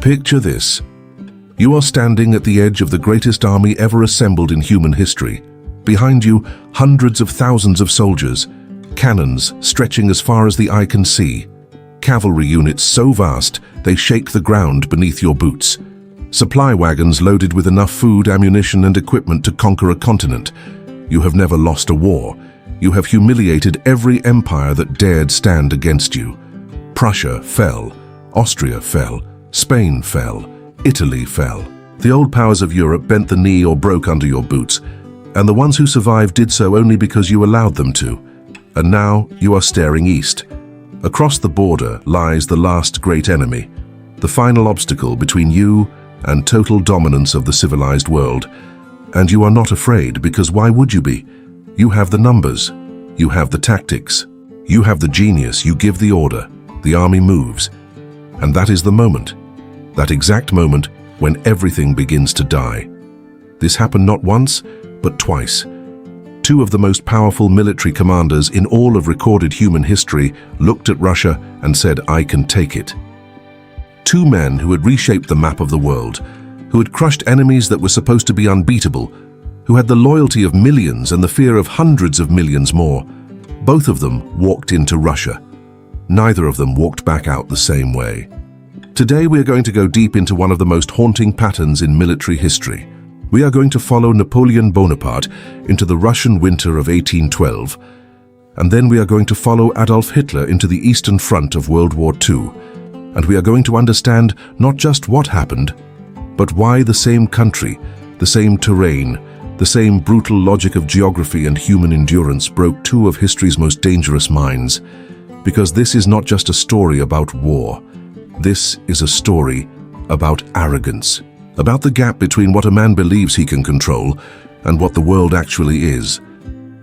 Picture this. You are standing at the edge of the greatest army ever assembled in human history. Behind you, hundreds of thousands of soldiers, cannons stretching as far as the eye can see, cavalry units so vast they shake the ground beneath your boots, supply wagons loaded with enough food, ammunition, and equipment to conquer a continent. You have never lost a war. You have humiliated every empire that dared stand against you. Prussia fell, Austria fell, Spain fell, Italy fell. The old powers of Europe bent the knee or broke under your boots, and the ones who survived did so only because you allowed them to. And now you are staring east. Across the border lies the last great enemy, the final obstacle between you and total dominance of the civilized world. And you are not afraid, because why would you be? You have the numbers, you have the tactics, you have the genius. You give the order, the army moves. And that is the moment, that exact moment when everything begins to die. This happened not once, but twice. Two of the most powerful military commanders in all of recorded human history looked at Russia and said, "I can take it." Two men who had reshaped the map of the world, who had crushed enemies that were supposed to be unbeatable, who had the loyalty of millions and the fear of hundreds of millions more. Both of them walked into Russia. Neither of them walked back out the same way. Today we are going to go deep into one of the most haunting patterns in military history. We are going to follow Napoleon Bonaparte into the Russian winter of 1812, and then we are going to follow Adolf Hitler into the Eastern Front of World War II, and we are going to understand not just what happened, but why the same country, the same terrain, the same brutal logic of geography and human endurance broke two of history's most dangerous minds. Because this is not just a story about war. This is a story about arrogance, about the gap between what a man believes he can control and what the world actually is,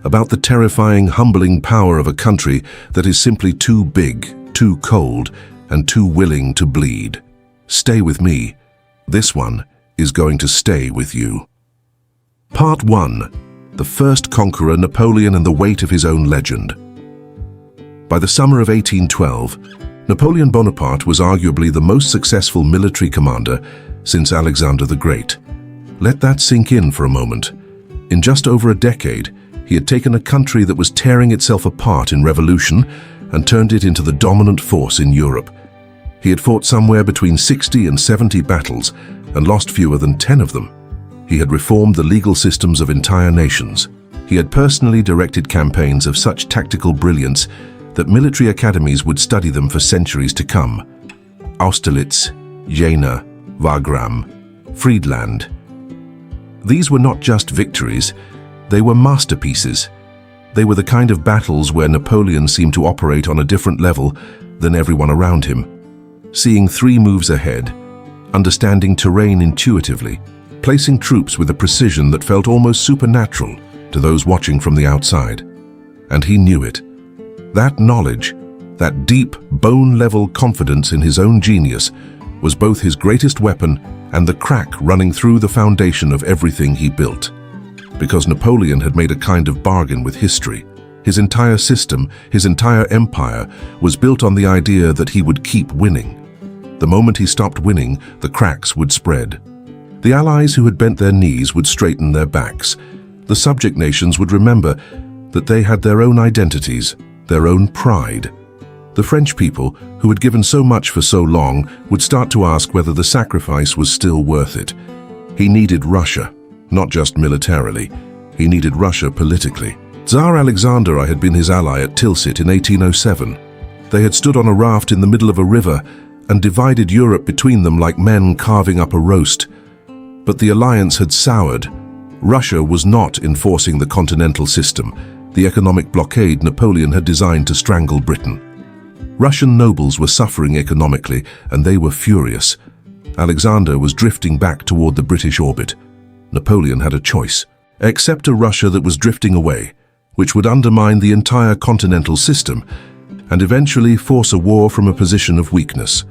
about the terrifying, humbling power of a country that is simply too big, too cold, and too willing to bleed. Stay with me. This one is going to stay with you. Part 1. The first conqueror, Napoleon and the weight of his own legend. By the summer of 1812, Napoleon Bonaparte was arguably the most successful military commander since Alexander the Great. Let that sink in for a moment. In just over a decade, he had taken a country that was tearing itself apart in revolution and turned it into the dominant force in Europe. He had fought somewhere between 60 and 70 battles and lost fewer than 10 of them. He had reformed the legal systems of entire nations. He had personally directed campaigns of such tactical brilliance that military academies would study them for centuries to come. Austerlitz, Jena, Wagram, Friedland. These were not just victories, they were masterpieces. They were the kind of battles where Napoleon seemed to operate on a different level than everyone around him, seeing 3 moves ahead, understanding terrain intuitively, placing troops with a precision that felt almost supernatural to those watching from the outside. And he knew it. That knowledge, that deep, bone-level confidence in his own genius, was both his greatest weapon and the crack running through the foundation of everything he built. Because Napoleon had made a kind of bargain with history. His entire system, his entire empire, was built on the idea that he would keep winning. The moment he stopped winning, the cracks would spread. The allies who had bent their knees would straighten their backs. The subject nations would remember that they had their own identities, their own pride. The French people, who had given so much for so long, would start to ask whether the sacrifice was still worth it. He needed Russia, not just militarily. He needed Russia politically. Tsar Alexander I had been his ally at Tilsit in 1807. They had stood on a raft in the middle of a river and divided Europe between them like men carving up a roast. But the alliance had soured. Russia was not enforcing the continental system, the economic blockade Napoleon had designed to strangle Britain. Russian nobles were suffering economically, and they were furious. Alexander was drifting back toward the British orbit. Napoleon had a choice: accept a Russia that was drifting away, which would undermine the entire continental system, and eventually force a war from a position of weakness,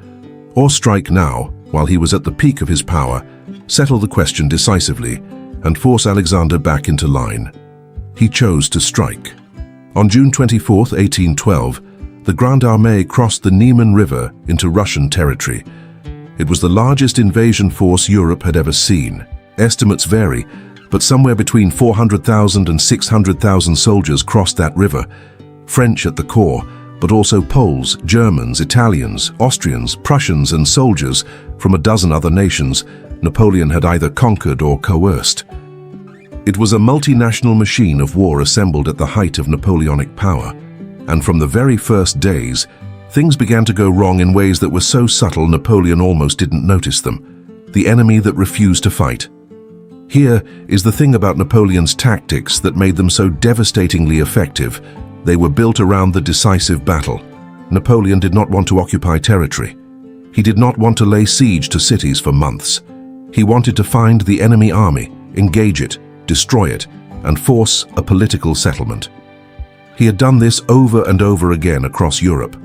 or strike now, while he was at the peak of his power, settle the question decisively, and force Alexander back into line. He chose to strike. On June 24, 1812, the Grande Armée crossed the Niemen River into Russian territory. It was the largest invasion force Europe had ever seen. Estimates vary, but somewhere between 400,000 and 600,000 soldiers crossed that river, French at the core, but also Poles, Germans, Italians, Austrians, Prussians, and soldiers from a dozen other nations Napoleon had either conquered or coerced. It was a multinational machine of war assembled at the height of Napoleonic power, and from the very first days, things began to go wrong in ways that were so subtle Napoleon almost didn't notice them. The enemy that refused to fight. Here is the thing about Napoleon's tactics that made them so devastatingly effective. They were built around the decisive battle. Napoleon did not want to occupy territory. He did not want to lay siege to cities for months. He wanted to find the enemy army, engage it, destroy it, and force a political settlement. He had done this over and over again across Europe.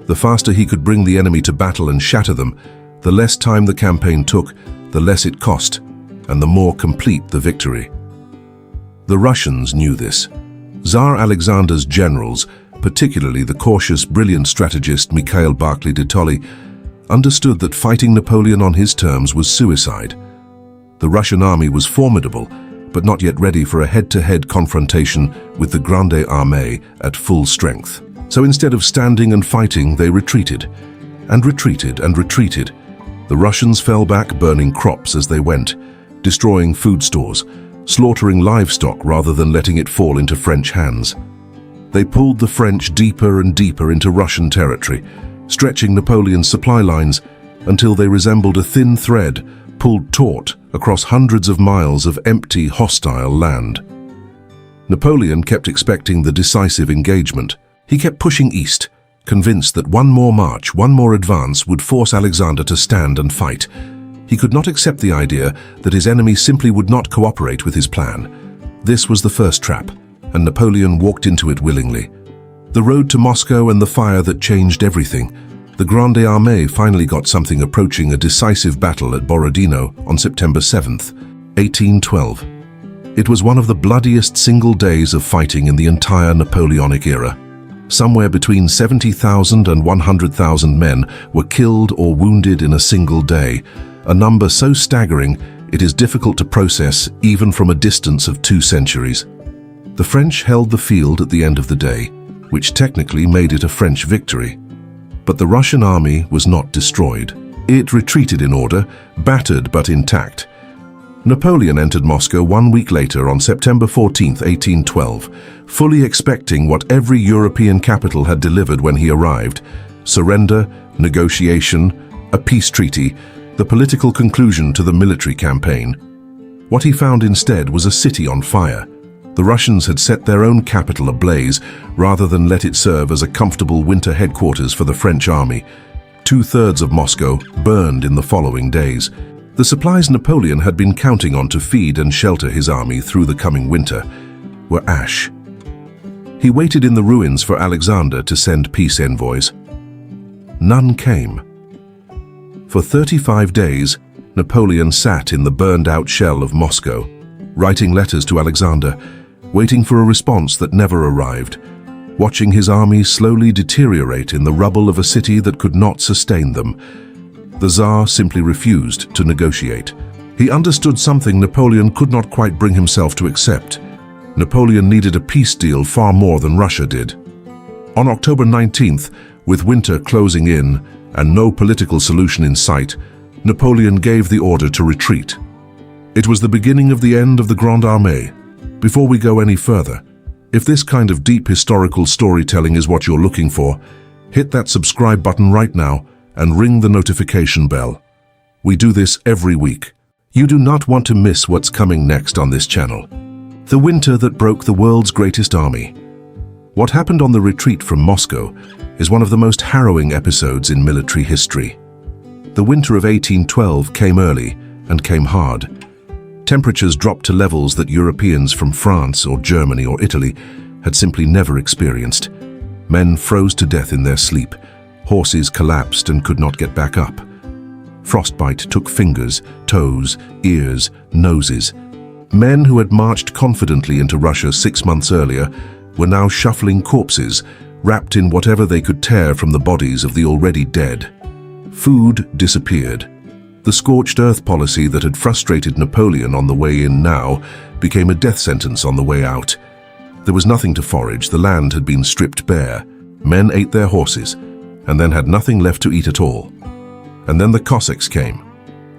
The faster he could bring the enemy to battle and shatter them, the less time the campaign took, the less it cost, and the more complete the victory. The Russians knew this. Tsar Alexander's generals, particularly the cautious, brilliant strategist Mikhail Barclay de Tolly, understood that fighting Napoleon on his terms was suicide. The Russian army was formidable, but not yet ready for a head-to-head confrontation with the Grande Armée at full strength. So instead of standing and fighting, they retreated, and retreated, and retreated. The Russians fell back, burning crops as they went, destroying food stores, slaughtering livestock rather than letting it fall into French hands. They pulled the French deeper and deeper into Russian territory, stretching Napoleon's supply lines until they resembled a thin thread pulled taut across hundreds of miles of empty, hostile land. Napoleon kept expecting the decisive engagement. He kept pushing east, convinced that one more march, one more advance would force Alexander to stand and fight. He could not accept the idea that his enemy simply would not cooperate with his plan. This was the first trap, and Napoleon walked into it willingly. The road to Moscow and the fire that changed everything. The Grande Armée finally got something approaching a decisive battle at Borodino on September 7th, 1812. It was one of the bloodiest single days of fighting in the entire Napoleonic era. Somewhere between 70,000 and 100,000 men were killed or wounded in a single day, a number so staggering it is difficult to process even from a distance of 2 centuries. The French held the field at the end of the day, which technically made it a French victory. But the Russian army was not destroyed. It retreated in order, battered but intact. Napoleon entered Moscow 1 week later on September 14, 1812, fully expecting what every European capital had delivered when he arrived: surrender, negotiation, a peace treaty, the political conclusion to the military campaign. What he found instead was a city on fire. The Russians had set their own capital ablaze rather than let it serve as a comfortable winter headquarters for the French army. 2/3 of Moscow burned in the following days. The supplies Napoleon had been counting on to feed and shelter his army through the coming winter were ash. He waited in the ruins for Alexander to send peace envoys. None came. For 35 days, Napoleon sat in the burned-out shell of Moscow, writing letters to Alexander, waiting for a response that never arrived, watching his army slowly deteriorate in the rubble of a city that could not sustain them. The Tsar simply refused to negotiate. He understood something Napoleon could not quite bring himself to accept. Napoleon needed a peace deal far more than Russia did. On October 19th, with winter closing in and no political solution in sight, Napoleon gave the order to retreat. It was the beginning of the end of the Grande Armée. Before we go any further, if this kind of deep historical storytelling is what you're looking for, hit that subscribe button right now and ring the notification bell. We do this every week. You do not want to miss what's coming next on this channel. The winter that broke the world's greatest army. What happened on the retreat from Moscow is one of the most harrowing episodes in military history. The winter of 1812 came early and came hard. Temperatures dropped to levels that Europeans from France or Germany or Italy had simply never experienced. Men froze to death in their sleep. Horses collapsed and could not get back up. Frostbite took fingers, toes, ears, noses. Men who had marched confidently into Russia 6 months earlier were now shuffling corpses, wrapped in whatever they could tear from the bodies of the already dead. Food disappeared. The scorched earth policy that had frustrated Napoleon on the way in now became a death sentence on the way out. There was nothing to forage, the land had been stripped bare. Men ate their horses, and then had nothing left to eat at all. And then the Cossacks came.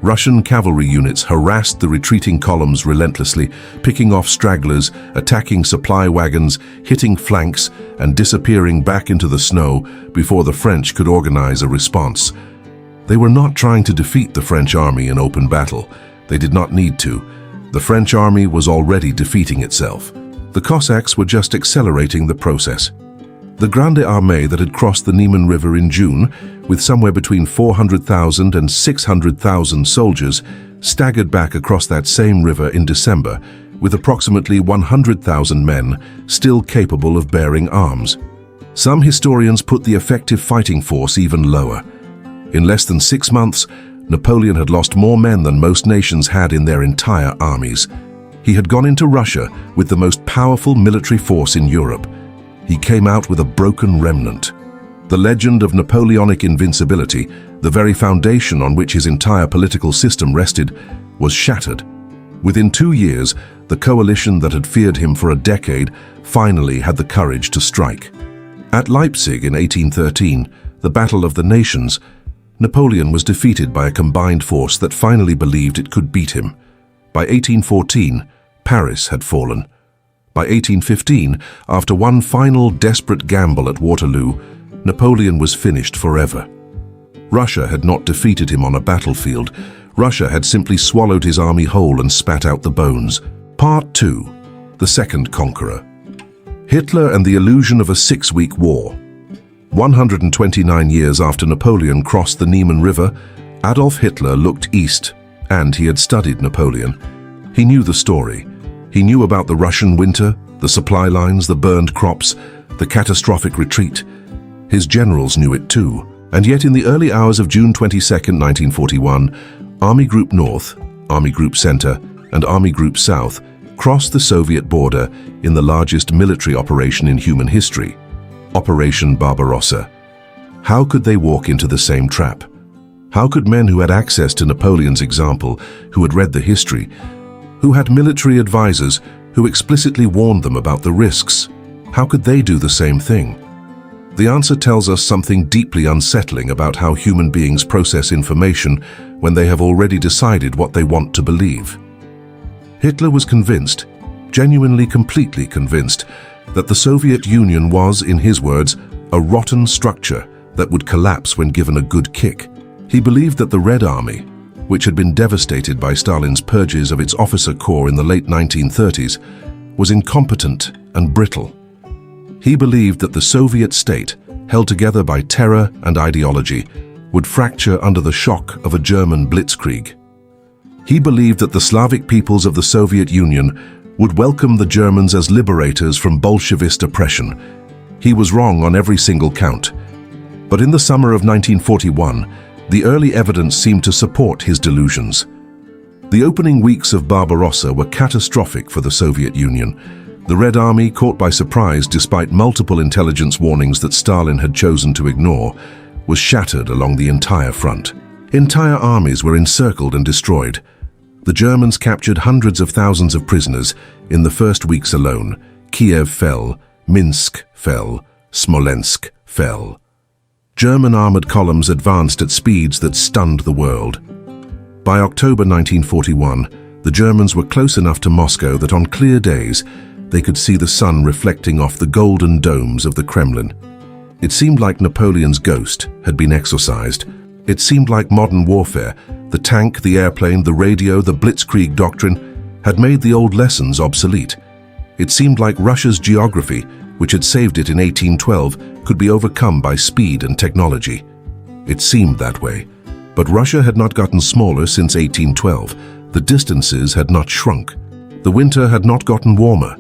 Russian cavalry units harassed the retreating columns relentlessly, picking off stragglers, attacking supply wagons, hitting flanks, and disappearing back into the snow before the French could organize a response. They were not trying to defeat the French army in open battle. They did not need to. The French army was already defeating itself. The Cossacks were just accelerating the process. The Grande Armée that had crossed the Niemen River in June, with somewhere between 400,000 and 600,000 soldiers, staggered back across that same river in December, with approximately 100,000 men still capable of bearing arms. Some historians put the effective fighting force even lower. In less than 6 months, Napoleon had lost more men than most nations had in their entire armies. He had gone into Russia with the most powerful military force in Europe. He came out with a broken remnant. The legend of Napoleonic invincibility, the very foundation on which his entire political system rested, was shattered. Within 2 years, the coalition that had feared him for a decade finally had the courage to strike. At Leipzig in 1813, the Battle of the Nations, Napoleon was defeated by a combined force that finally believed it could beat him. By 1814, Paris had fallen. By 1815, after one final desperate gamble at Waterloo, Napoleon was finished forever. Russia had not defeated him on a battlefield. Russia had simply swallowed his army whole and spat out the bones. Part 2. The Second Conqueror. Hitler and the Illusion of a 6-Week War. 129 years after Napoleon crossed the Niemen River, Adolf Hitler looked east, and he had studied Napoleon. He knew the story. He knew about the Russian winter, the supply lines, the burned crops, the catastrophic retreat. His generals knew it too. And yet in the early hours of June 22, 1941, Army Group North, Army Group Center, and Army Group South crossed the Soviet border in the largest military operation in human history, Operation Barbarossa. How could they walk into the same trap? How could men who had access to Napoleon's example, who had read the history, who had military advisors who explicitly warned them about the risks, how could they do the same thing? The answer tells us something deeply unsettling about how human beings process information when they have already decided what they want to believe. Hitler was convinced, genuinely completely convinced, that the Soviet Union was, in his words, a rotten structure that would collapse when given a good kick. He believed that the Red Army, which had been devastated by Stalin's purges of its officer corps in the late 1930s, was incompetent and brittle. He believed that the Soviet state, held together by terror and ideology, would fracture under the shock of a German blitzkrieg. He believed that the Slavic peoples of the Soviet Union would welcome the Germans as liberators from Bolshevist oppression. He was wrong on every single count. But in the summer of 1941, the early evidence seemed to support his delusions. The opening weeks of Barbarossa were catastrophic for the Soviet Union. The Red Army, caught by surprise despite multiple intelligence warnings that Stalin had chosen to ignore, was shattered along the entire front. Entire armies were encircled and destroyed. The Germans captured hundreds of thousands of prisoners in the first weeks alone. Kiev fell, Minsk fell, Smolensk fell. German armored columns advanced at speeds that stunned the world. By October 1941, the Germans were close enough to Moscow that on clear days, they could see the sun reflecting off the golden domes of the Kremlin. It seemed like Napoleon's ghost had been exorcised. It seemed like modern warfare, the tank, the airplane, the radio, the blitzkrieg doctrine, had made the old lessons obsolete. It seemed like Russia's geography, which had saved it in 1812, could be overcome by speed and technology. It seemed that way. But Russia had not gotten smaller since 1812. The distances had not shrunk. The winter had not gotten warmer.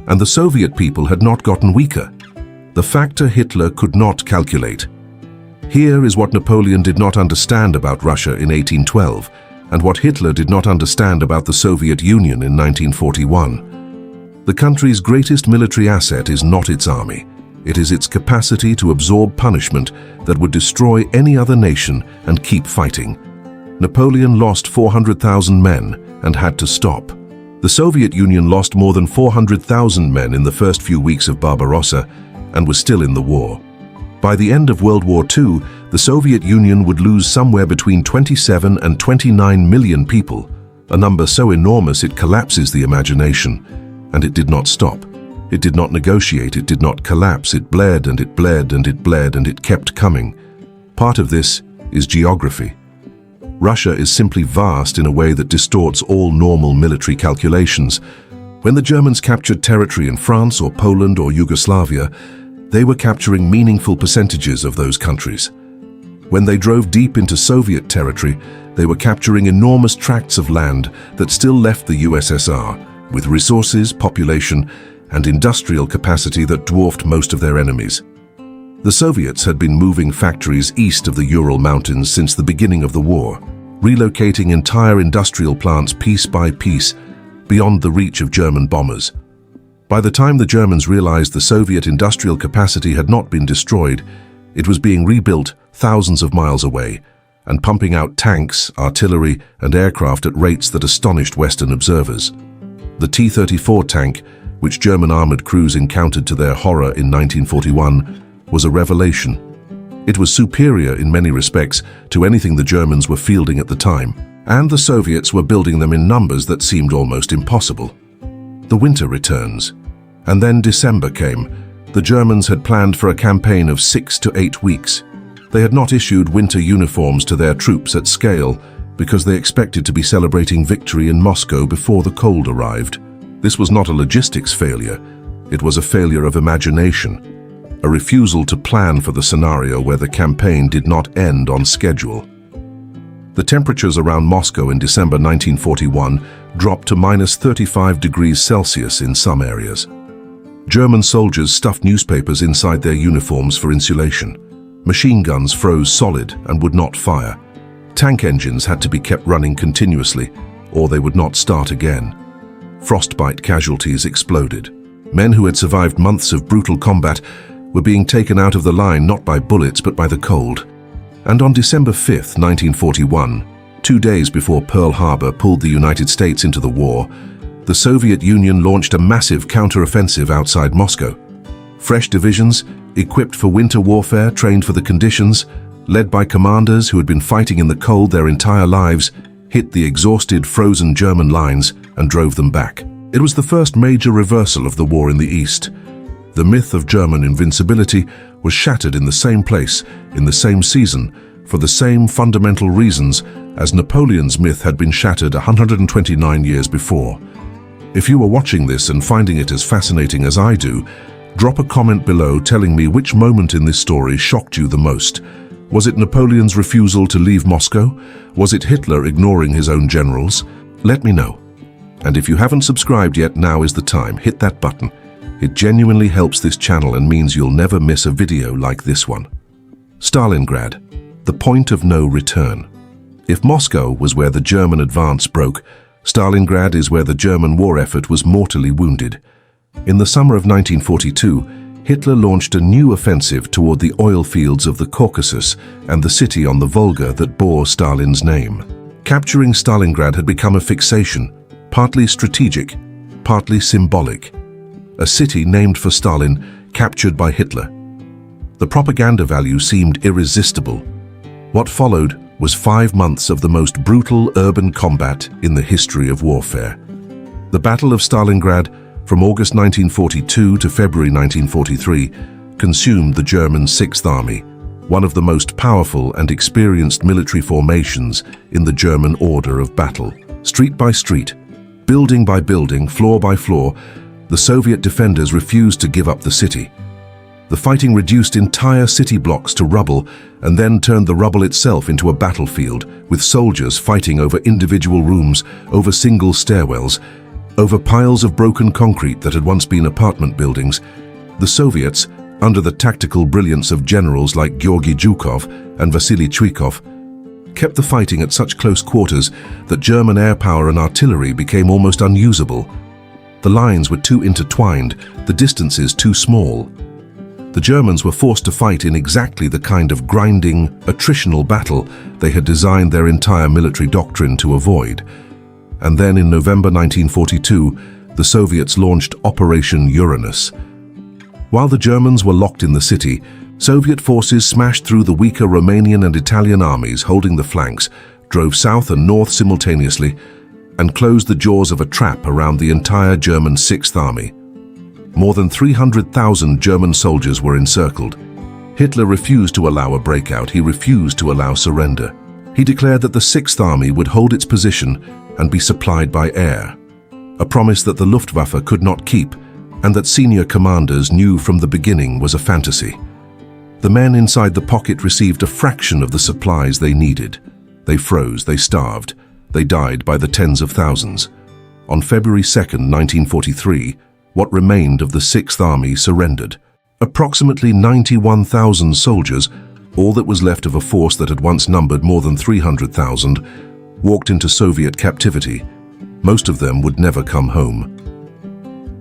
And the Soviet people had not gotten weaker. The factor Hitler could not calculate. Here is what Napoleon did not understand about Russia in 1812, and what Hitler did not understand about the Soviet Union in 1941. The country's greatest military asset is not its army. It is its capacity to absorb punishment that would destroy any other nation and keep fighting. Napoleon lost 400,000 men and had to stop. The Soviet Union lost more than 400,000 men in the first few weeks of Barbarossa and was still in the war. By the end of World War II, the Soviet Union would lose somewhere between 27 and 29 million people, a number so enormous it collapses the imagination. And it did not stop. It did not negotiate, it did not collapse, it bled and it bled and it bled and it kept coming. Part of this is geography. Russia is simply vast in a way that distorts all normal military calculations. When the Germans captured territory in France or Poland or Yugoslavia, they were capturing meaningful percentages of those countries. When they drove deep into Soviet territory, they were capturing enormous tracts of land that still left the USSR, with resources, population, and industrial capacity that dwarfed most of their enemies. The Soviets had been moving factories east of the Ural Mountains since the beginning of the war, relocating entire industrial plants piece by piece beyond the reach of German bombers. By the time the Germans realized the Soviet industrial capacity had not been destroyed, it was being rebuilt thousands of miles away and pumping out tanks, artillery, and aircraft at rates that astonished Western observers. The T-34 tank, which German armored crews encountered to their horror in 1941, was a revelation. It was superior in many respects to anything the Germans were fielding at the time, and the Soviets were building them in numbers that seemed almost impossible. The winter returns, and then December came. The Germans had planned for a campaign of 6 to 8 weeks. They had not issued winter uniforms to their troops at scale because they expected to be celebrating victory in Moscow before the cold arrived. This was not a logistics failure, it was a failure of imagination, a refusal to plan for the scenario where the campaign did not end on schedule. The temperatures around Moscow in December 1941 dropped to -35 degrees Celsius in some areas. German soldiers stuffed newspapers inside their uniforms for insulation. Machine guns froze solid and would not fire. Tank engines had to be kept running continuously, or they would not start again. Frostbite casualties exploded. Men who had survived months of brutal combat were being taken out of the line not by bullets but by the cold. And on December 5, 1941, 2 days before Pearl Harbor pulled the United States into the war, the Soviet Union launched a massive counteroffensive outside Moscow. Fresh divisions, equipped for winter warfare, trained for the conditions, led by commanders who had been fighting in the cold their entire lives, hit the exhausted, frozen German lines and drove them back. It was the first major reversal of the war in the East. The myth of German invincibility was shattered in the same place, in the same season, for the same fundamental reasons as Napoleon's myth had been shattered 129 years before. If you are watching this and finding it as fascinating as I do, drop a comment below telling me which moment in this story shocked you the most. Was it Napoleon's refusal to leave Moscow? Was it Hitler ignoring his own generals? Let me know. And if you haven't subscribed yet, now is the time. Hit that button. It genuinely helps this channel and means you'll never miss a video like this one. Stalingrad, the point of no return. If Moscow was where the German advance broke, Stalingrad is where the German war effort was mortally wounded. In the summer of 1942, Hitler launched a new offensive toward the oil fields of the Caucasus and the city on the Volga that bore Stalin's name. Capturing Stalingrad had become a fixation, partly strategic, partly symbolic. A city named for Stalin, captured by Hitler. The propaganda value seemed irresistible. What followed was 5 months of the most brutal urban combat in the history of warfare. The Battle of Stalingrad, from August 1942 to February 1943, consumed the German Sixth Army, one of the most powerful and experienced military formations in the German order of battle. Street by street, building by building, floor by floor, the Soviet defenders refused to give up the city. The fighting reduced entire city blocks to rubble and then turned the rubble itself into a battlefield, with soldiers fighting over individual rooms, over single stairwells, over piles of broken concrete that had once been apartment buildings. The Soviets, under the tactical brilliance of generals like Georgy Zhukov and Vasily Chuikov, kept the fighting at such close quarters that German air power and artillery became almost unusable. The lines were too intertwined, the distances too small. The Germans were forced to fight in exactly the kind of grinding, attritional battle they had designed their entire military doctrine to avoid. And then in November 1942, the Soviets launched Operation Uranus. While the Germans were locked in the city, Soviet forces smashed through the weaker Romanian and Italian armies holding the flanks, drove south and north simultaneously, and closed the jaws of a trap around the entire German Sixth Army. More than 300,000 German soldiers were encircled. Hitler refused to allow a breakout. He refused to allow surrender. He declared that the Sixth Army would hold its position and be supplied by air, a promise that the Luftwaffe could not keep and that senior commanders knew from the beginning was a fantasy. The men inside the pocket received a fraction of the supplies they needed. They froze, they starved, they died by the tens of thousands. On February 2nd, 1943, what remained of the Sixth Army surrendered. Approximately 91,000 soldiers, all that was left of a force that had once numbered more than 300,000, walked into Soviet captivity. Most of them would never come home.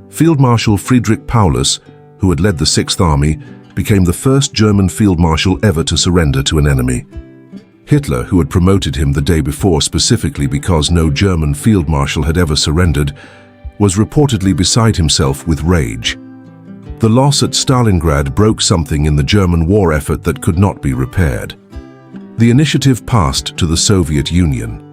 Field Marshal Friedrich Paulus, who had led the Sixth Army, became the first German field marshal ever to surrender to an enemy. Hitler, who had promoted him the day before specifically because no German field marshal had ever surrendered, was reportedly beside himself with rage. The loss at Stalingrad broke something in the German war effort that could not be repaired. The initiative passed to the Soviet Union.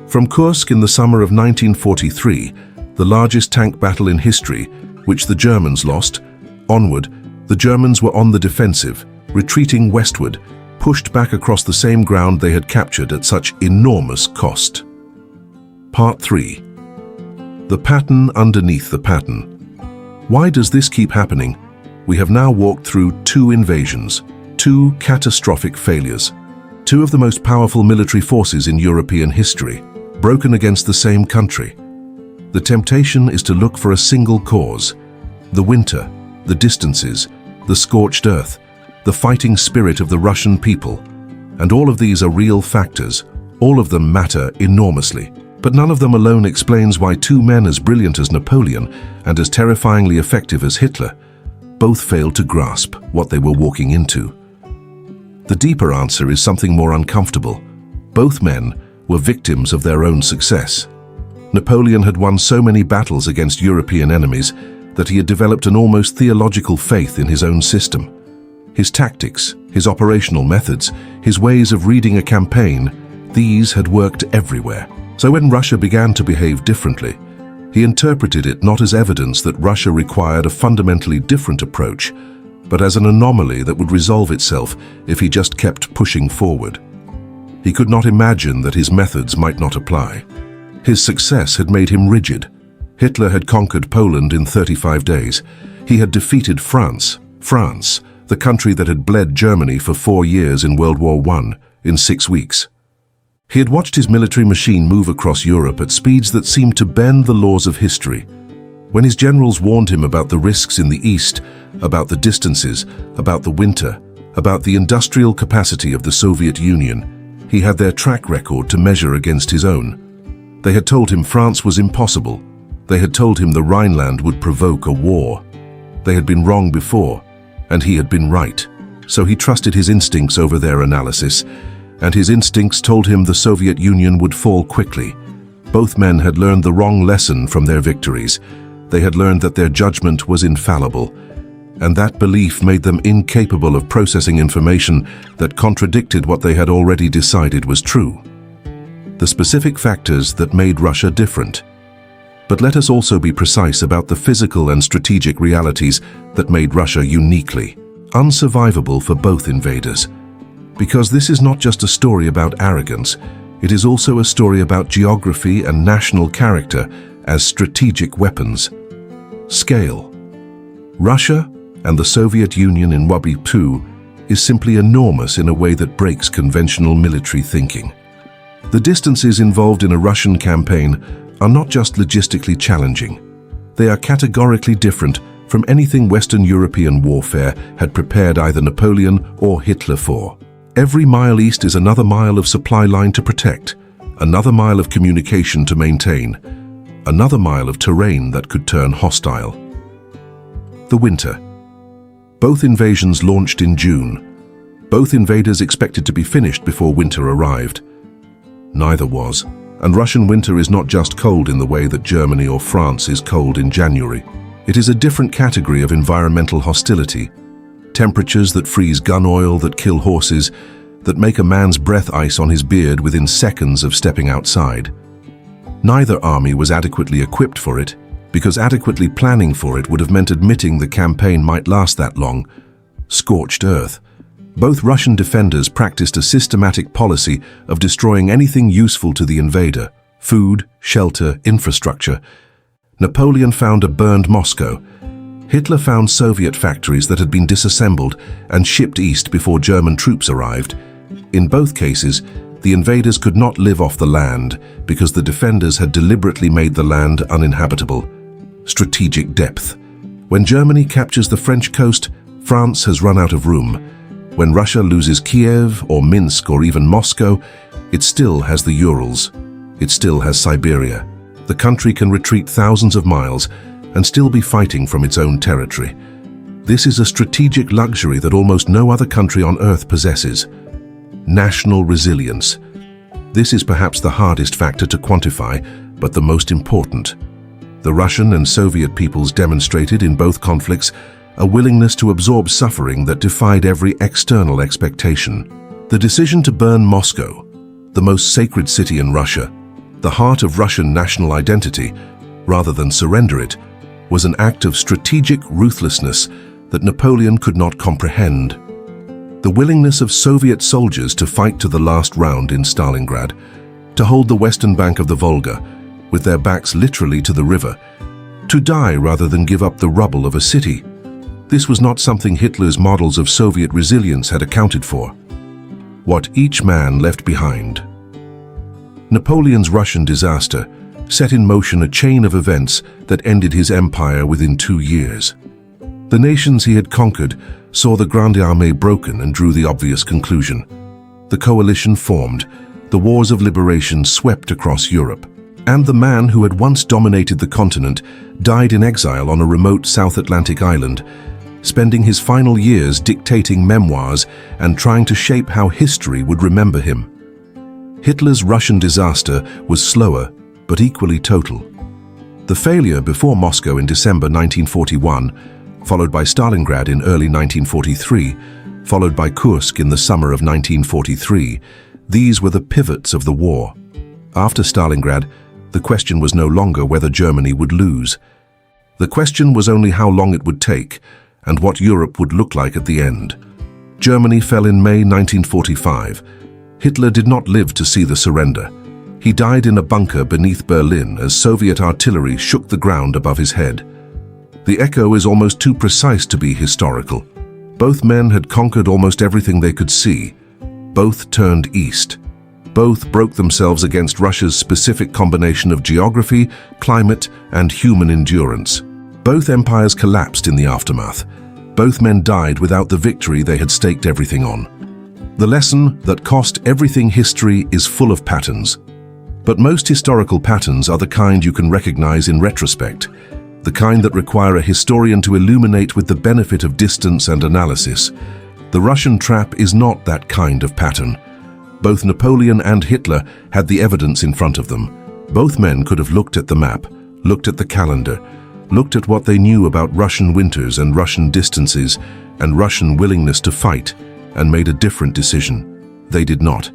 From Kursk in the summer of 1943, the largest tank battle in history, which the Germans lost, onward, the Germans were on the defensive, retreating westward, pushed back across the same ground they had captured at such enormous cost. Part 3. The pattern underneath the pattern. Why does this keep happening? We have now walked through 2 invasions, 2 catastrophic failures, 2 of the most powerful military forces in European history, broken against the same country. The temptation is to look for a single cause: the winter, the distances, the scorched earth, the fighting spirit of the Russian people. And all of these are real factors. All of them matter enormously. But none of them alone explains why 2 men as brilliant as Napoleon and as terrifyingly effective as Hitler both failed to grasp what they were walking into. The deeper answer is something more uncomfortable. Both men were victims of their own success. Napoleon had won so many battles against European enemies that he had developed an almost theological faith in his own system. His tactics, his operational methods, his ways of reading a campaign, these had worked everywhere. So when Russia began to behave differently, he interpreted it not as evidence that Russia required a fundamentally different approach, but as an anomaly that would resolve itself if he just kept pushing forward. He could not imagine that his methods might not apply. His success had made him rigid. Hitler had conquered Poland in 35 days. He had defeated France, the country that had bled Germany for 4 years in World War I, in 6 weeks. He had watched his military machine move across Europe at speeds that seemed to bend the laws of history. When his generals warned him about the risks in the east, about the distances, about the winter, about the industrial capacity of the Soviet Union, he had their track record to measure against his own. They had told him France was impossible. They had told him the Rhineland would provoke a war. They had been wrong before, and he had been right. So he trusted his instincts over their analysis, and his instincts told him the Soviet Union would fall quickly. Both men had learned the wrong lesson from their victories. They had learned that their judgment was infallible, and that belief made them incapable of processing information that contradicted what they had already decided was true. The specific factors that made Russia different. But let us also be precise about the physical and strategic realities that made Russia uniquely unsurvivable for both invaders. Because this is not just a story about arrogance, it is also a story about geography and national character as strategic weapons. Scale. Russia and the Soviet Union in World War II is simply enormous in a way that breaks conventional military thinking. The distances involved in a Russian campaign are not just logistically challenging. They are categorically different from anything Western European warfare had prepared either Napoleon or Hitler for. Every mile east is another mile of supply line to protect, another mile of communication to maintain, another mile of terrain that could turn hostile. The winter. Both invasions launched in June. Both invaders expected to be finished before winter arrived. Neither was, and Russian winter is not just cold in the way that Germany or France is cold in January. It is a different category of environmental hostility. Temperatures that freeze gun oil, that kill horses, that make a man's breath ice on his beard within seconds of stepping outside. Neither army was adequately equipped for it, because adequately planning for it would have meant admitting the campaign might last that long. Scorched earth. Both Russian defenders practiced a systematic policy of destroying anything useful to the invader: food, shelter, infrastructure. Napoleon found a burned Moscow. Hitler found Soviet factories that had been disassembled and shipped east before German troops arrived. In both cases, the invaders could not live off the land because the defenders had deliberately made the land uninhabitable. Strategic depth. When Germany captures the French coast, France has run out of room. When Russia loses Kiev or Minsk or even Moscow, it still has the Urals. It still has Siberia. The country can retreat thousands of miles and still be fighting from its own territory. This is a strategic luxury that almost no other country on earth possesses. National resilience. This is perhaps the hardest factor to quantify, but the most important. The Russian and Soviet peoples demonstrated in both conflicts a willingness to absorb suffering that defied every external expectation. The decision to burn Moscow, the most sacred city in Russia, the heart of Russian national identity, rather than surrender it, was an act of strategic ruthlessness that Napoleon could not comprehend. The willingness of Soviet soldiers to fight to the last round in Stalingrad, to hold the western bank of the Volga, with their backs literally to the river, to die rather than give up the rubble of a city. This was not something Hitler's models of Soviet resilience had accounted for. What each man left behind. Napoleon's Russian disaster set in motion a chain of events that ended his empire within 2 years. The nations he had conquered saw the Grande Armée broken and drew the obvious conclusion. The coalition formed, the wars of liberation swept across Europe, and the man who had once dominated the continent died in exile on a remote South Atlantic island, spending his final years dictating memoirs and trying to shape how history would remember him. Hitler's Russian disaster was slower, but equally total. The failure before Moscow in December 1941, followed by Stalingrad in early 1943, followed by Kursk in the summer of 1943, these were the pivots of the war. After Stalingrad, the question was no longer whether Germany would lose. The question was only how long it would take and what Europe would look like at the end. Germany fell in May 1945. Hitler did not live to see the surrender. He died in a bunker beneath Berlin as Soviet artillery shook the ground above his head. The echo is almost too precise to be historical. Both men had conquered almost everything they could see. Both turned east. Both broke themselves against Russia's specific combination of geography, climate, and human endurance. Both empires collapsed in the aftermath. Both men died without the victory they had staked everything on. The lesson that cost everything history is full of patterns. But most historical patterns are the kind you can recognize in retrospect, the kind that require a historian to illuminate with the benefit of distance and analysis. The Russian trap is not that kind of pattern. Both Napoleon and Hitler had the evidence in front of them. Both men could have looked at the map, looked at the calendar, looked at what they knew about Russian winters and Russian distances and Russian willingness to fight, and made a different decision. They did not.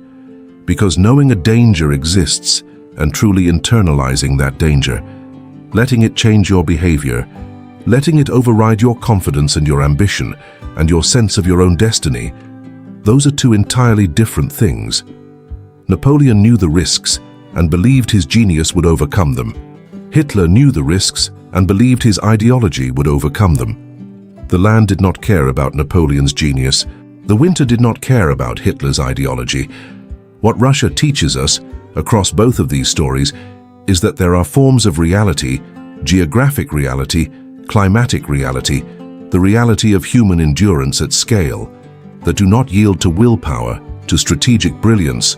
Because knowing a danger exists and truly internalizing that danger, letting it change your behavior, letting it override your confidence and your ambition and your sense of your own destiny, those are two entirely different things. Napoleon knew the risks and believed his genius would overcome them. Hitler knew the risks and believed his ideology would overcome them. The land did not care about Napoleon's genius. The winter did not care about Hitler's ideology. What Russia teaches us, across both of these stories, is that there are forms of reality, geographic reality, climatic reality, the reality of human endurance at scale, that do not yield to willpower, to strategic brilliance,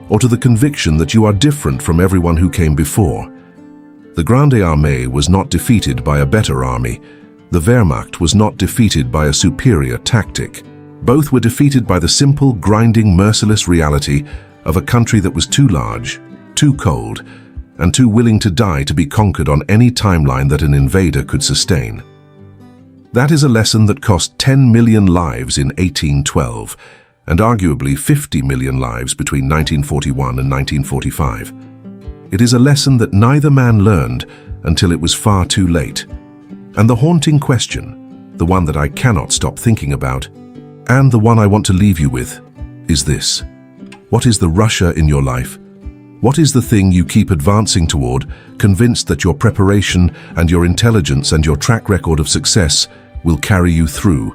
or to the conviction that you are different from everyone who came before. The Grande Armée was not defeated by a better army. The Wehrmacht was not defeated by a superior tactic. Both were defeated by the simple, grinding, merciless reality of a country that was too large, too cold, and too willing to die to be conquered on any timeline that an invader could sustain. That is a lesson that cost 10 million lives in 1812, and arguably 50 million lives between 1941 and 1945. It is a lesson that neither man learned until it was far too late. And the haunting question, the one that I cannot stop thinking about, and the one I want to leave you with, is this. What is the Russia in your life? What is the thing you keep advancing toward, convinced that your preparation and your intelligence and your track record of success will carry you through,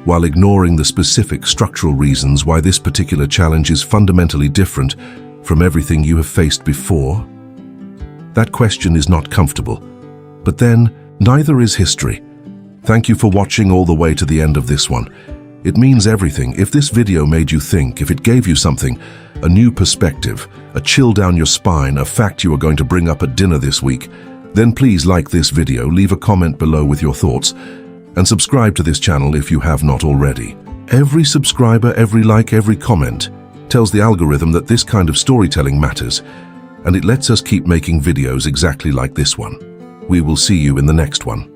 while ignoring the specific structural reasons why this particular challenge is fundamentally different from everything you have faced before? That question is not comfortable, but then neither is history. Thank you for watching all the way to the end of this one. It means everything. If this video made you think, if it gave you something, a new perspective, a chill down your spine, a fact you are going to bring up at dinner this week, then please like this video, leave a comment below with your thoughts, and subscribe to this channel if you have not already. Every subscriber, every like, every comment tells the algorithm that this kind of storytelling matters, and it lets us keep making videos exactly like this one. We will see you in the next one.